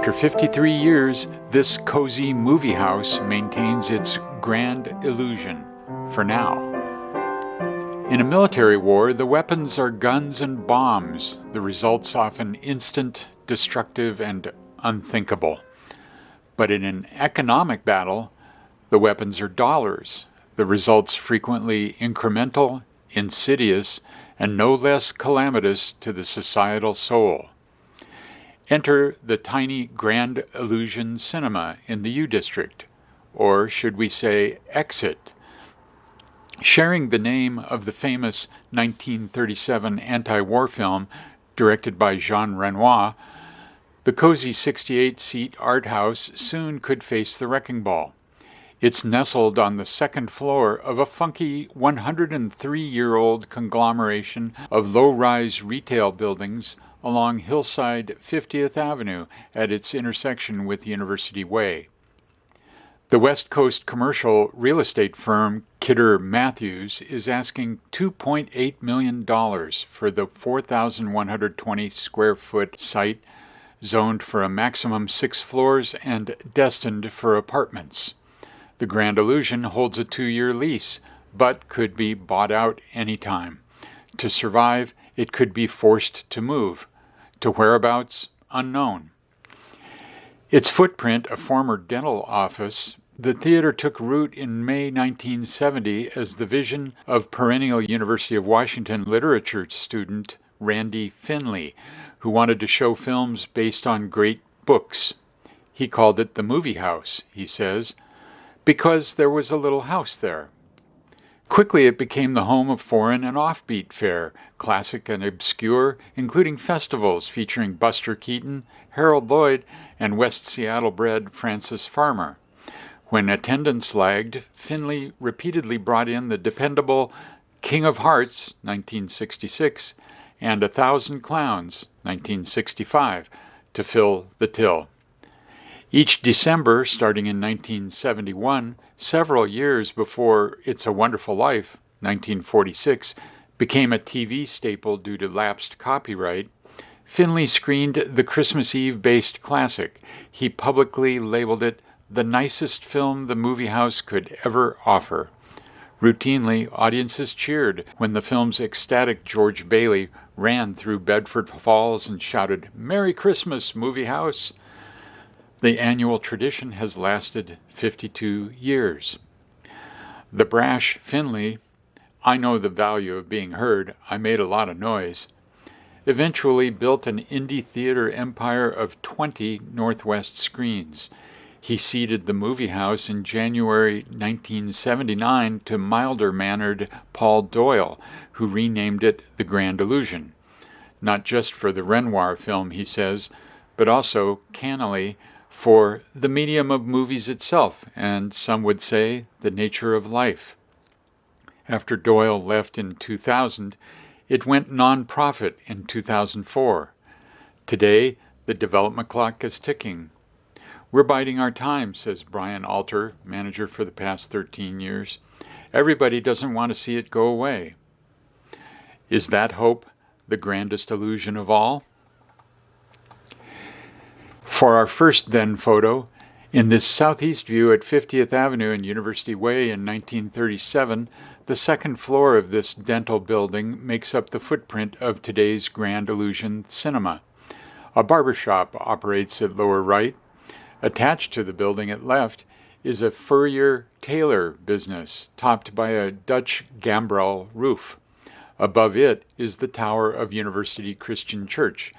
After 53 years, this cozy movie house maintains its grand illusion, for now. In a military war, the weapons are guns and bombs, the results often instant, destructive, and unthinkable. But in an economic battle, the weapons are dollars, the results frequently incremental, insidious, and no less calamitous to the societal soul. Enter the tiny Grand Illusion Cinema in the U District, or should we say Exit. Sharing the name of the famous 1937 anti-war film directed by Jean Renoir, the cozy 68-seat art house soon could face the wrecking ball. It's nestled on the second floor of a funky 103-year-old conglomeration of low-rise retail buildings along Hillside 50th Avenue at its intersection with University Way. The West Coast commercial real estate firm Kidder Matthews is asking $2.8 million for the 4,120 square foot site, zoned for a maximum 6 floors and destined for apartments. The Grand Illusion holds a 2-year lease, but could be bought out anytime. To survive, it could be forced to move. To whereabouts, unknown. Its footprint, a former dental office, the theater took root in May 1970 as the vision of perennial University of Washington literature student Randy Finley, who wanted to show films based on great books. He called it the movie house, he says, because there was a little house there. Quickly it became the home of foreign and offbeat fare, classic and obscure, including festivals featuring Buster Keaton, Harold Lloyd, and West Seattle-bred Francis Farmer. When attendance lagged, Finley repeatedly brought in the dependable King of Hearts, 1966, and 1,000 Clowns, 1965, to fill the till. Each December, starting in 1971, several years before It's a Wonderful Life, 1946, became a TV staple due to lapsed copyright, Finley screened the Christmas Eve-based classic. He publicly labeled it the nicest film the movie house could ever offer. Routinely, audiences cheered when the film's ecstatic George Bailey ran through Bedford Falls and shouted, "Merry Christmas, movie house!" The annual tradition has lasted 52 years. The brash Finley, I know the value of being heard, I made a lot of noise, eventually built an indie theater empire of 20 Northwest screens. He ceded the movie house in January 1979 to milder-mannered Paul Doyle, who renamed it the Grand Illusion. Not just for the Renoir film, he says, but also, cannily, for the medium of movies itself, and some would say the nature of life. After Doyle left in 2000, it went non-profit in 2004. Today, the development clock is ticking. We're biding our time, says Brian Alter, manager for the past 13 years. Everybody doesn't want to see it go away. Is that hope the grandest illusion of all? For our first then photo, in this southeast view at 50th Avenue and University Way in 1937, the second floor of this dental building makes up the footprint of today's Grand Illusion Cinema. A barbershop operates at lower right. Attached to the building at left is a furrier-tailor business topped by a Dutch gambrel roof. Above it is the tower of University Christian Church,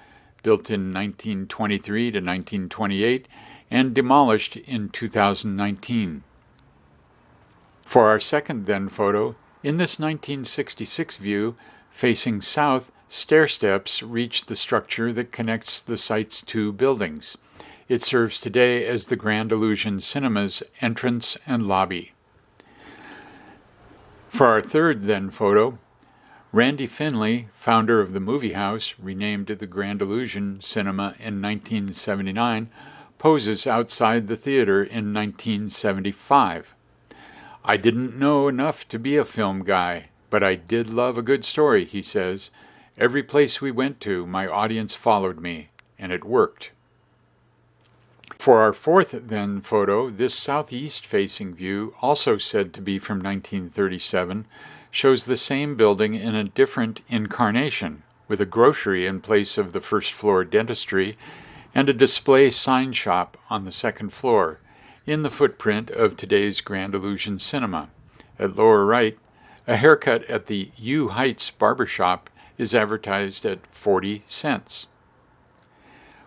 built in 1923 to 1928 and demolished in 2019. For our second then photo, in this 1966 view, facing south, stair steps reach the structure that connects the site's two buildings. It serves today as the Grand Illusion Cinema's entrance and lobby. For our third then photo, Randy Finley, founder of the movie house, renamed the Grand Illusion Cinema in 1979, poses outside the theater in 1975. I didn't know enough to be a film guy, but I did love a good story, he says. Every place we went to, my audience followed me, and it worked. For our fourth then photo, this southeast-facing view, also said to be from 1937, shows the same building in a different incarnation, with a grocery in place of the first-floor dentistry and a display sign shop on the second floor, in the footprint of today's Grand Illusion Cinema. At lower right, a haircut at the U Heights Barbershop is advertised at 40 cents.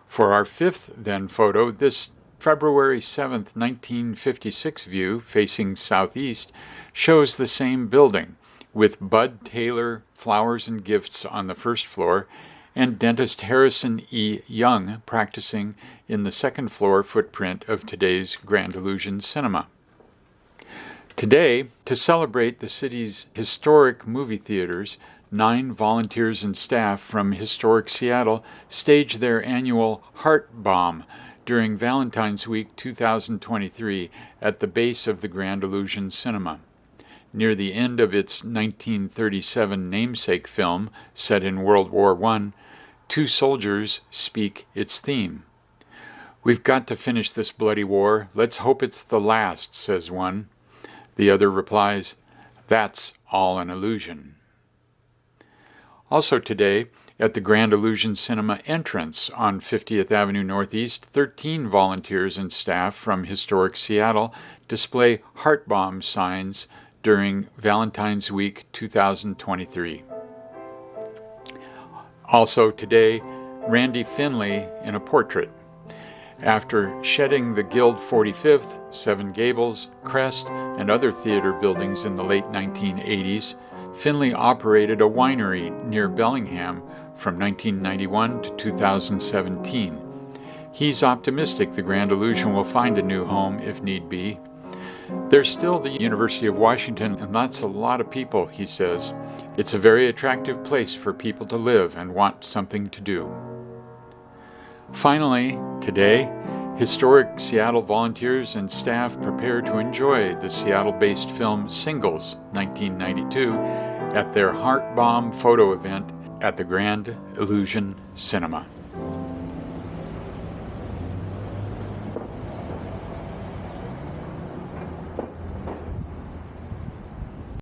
For our fifth then photo, this February 7, 1956 view facing southeast shows the same building, with Bud Taylor Flowers and Gifts on the first floor and dentist Harrison E. Young practicing in the second floor footprint of today's Grand Illusion Cinema. Today, to celebrate the city's historic movie theaters, 9 volunteers and staff from historic Seattle stage their annual Heart Bomb during Valentine's Week 2023 at the base of the Grand Illusion Cinema. Near the end of its 1937 namesake film, set in World War I, 2 soldiers speak its theme. "We've got to finish this bloody war. Let's hope it's the last," says one. The other replies, "That's all an illusion." Also today, at the Grand Illusion Cinema entrance on 50th Avenue Northeast, 13 volunteers and staff from historic Seattle display Heart Bomb signs during Valentine's Week 2023. Also today, Randy Finley in a portrait. After shedding the Guild 45th, Seven Gables, Crest, and other theater buildings in the late 1980s, Finley operated a winery near Bellingham from 1991 to 2017. He's optimistic the Grand Illusion will find a new home if need be. "There's still the University of Washington, and that's a lot of people," he says. "It's a very attractive place for people to live and want something to do." Finally, today, historic Seattle volunteers and staff prepare to enjoy the Seattle-based film Singles, 1992, at their Heart Bomb photo event at the Grand Illusion Cinema.